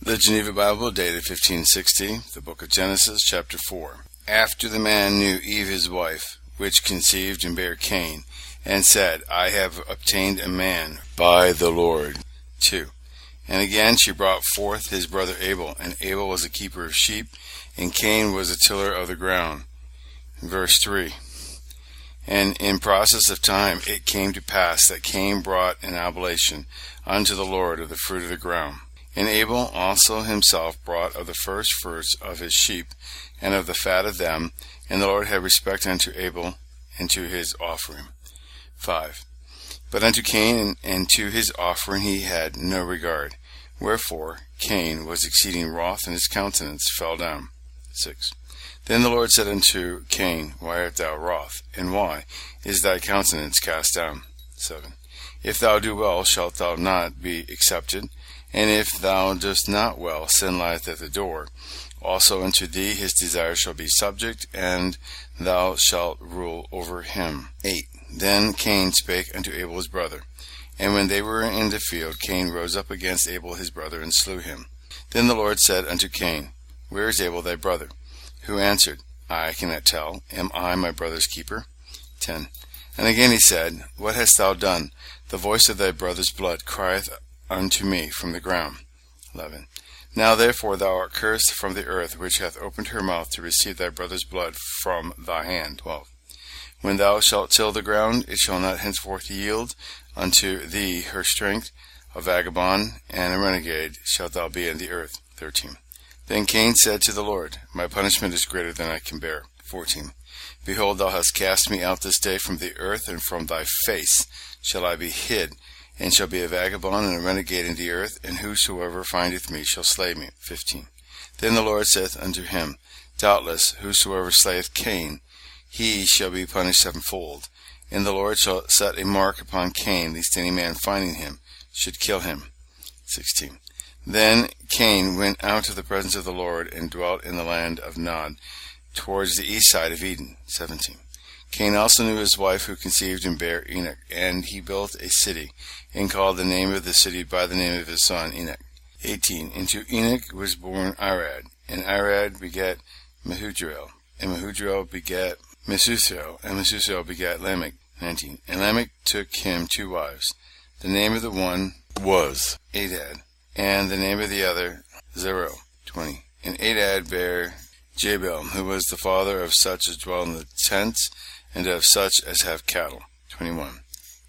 The Geneva Bible, dated 1560, the book of Genesis, chapter 4. After the man knew Eve his wife, which conceived and bare Cain, and said, I have obtained a man by the Lord. 2. And again she brought forth his brother Abel, and Abel was a keeper of sheep, and Cain was a tiller of the ground. Verse 3. And in process of time it came to pass that Cain brought an oblation unto the Lord of the fruit of the ground. And Abel also himself brought of the first fruits of his sheep, and of the fat of them, and the Lord had respect unto Abel and to his offering. 5. But unto Cain and to his offering he had no regard. Wherefore Cain was exceeding wroth, and his countenance fell down. 6. Then the Lord said unto Cain, Why art thou wroth, and why is thy countenance cast down? 7. If thou do well, shalt thou not be accepted? And if thou dost not well, sin lieth at the door. Also unto thee his desire shall be subject, and thou shalt rule over him. 8. Then Cain spake unto Abel his brother. And when they were in the field, Cain rose up against Abel his brother, and slew him. Then the Lord said unto Cain, Where is Abel thy brother? Who answered, I cannot tell. Am I my brother's keeper? 10. And again he said, What hast thou done? The voice of thy brother's blood crieth unto me from the ground. 11. Now therefore thou art cursed from the earth, which hath opened her mouth to receive thy brother's blood from thy hand. 12. When thou shalt till the ground, it shall not henceforth yield unto thee her strength. A vagabond and a renegade shalt thou be in the earth. 13. Then Cain said to the Lord, My punishment is greater than I can bear. 14. Behold, thou hast cast me out this day from the earth, and from thy face shall I be hid, and shall be a vagabond and a renegade in the earth, and whosoever findeth me shall slay me. 15. Then the Lord saith unto him, Doubtless whosoever slayeth Cain, he shall be punished sevenfold. And the Lord shall set a mark upon Cain, lest any man finding him should kill him. 16. Then Cain went out of the presence of the Lord, and dwelt in the land of Nod, towards the east side of Eden. 17. Cain also knew his wife, who conceived and bare Enoch, and he built a city, and called the name of the city by the name of his son Enoch. 18. And to Enoch was born Irad, and Irad begat Mehujael, and Mehujael begat Methusael, and Methusael begat Lamech. 19. And Lamech took him 2 wives. The name of the one was Adad, and the name of the other Zerah. 20. And Adad bare Jabal, who was the father of such as dwell in the tents, and of such as have cattle. 21.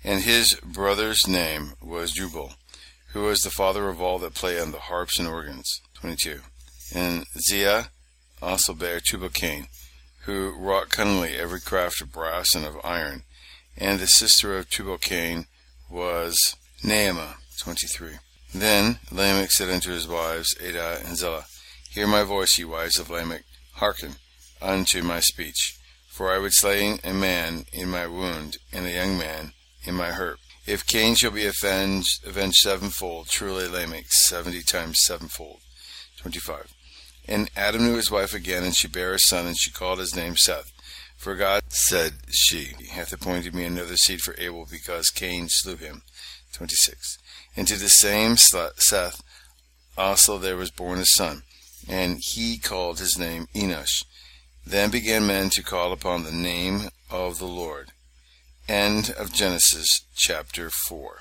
And his brother's name was Jubal, who was the father of all that play on the harps and organs. 22. And Zia also bare Tubal-Cain, who wrought cunningly every craft of brass and of iron. And the sister of Tubal-Cain was Naamah. 23. Then Lamech said unto his wives, Adah and Zillah, Hear my voice, ye wives of Lamech, hearken unto my speech. For I would slay a man in my wound, and a young man in my hurt. If Cain shall be avenged sevenfold, truly Lamech 70 times sevenfold. 25. And Adam knew his wife again, and she bare a son, and she called his name Seth. For God, said she, hath appointed me another seed for Abel, because Cain slew him. 26. And to the same Seth also there was born a son, and he called his name Enosh. Then began men to call upon the name of the Lord. End of Genesis chapter 4.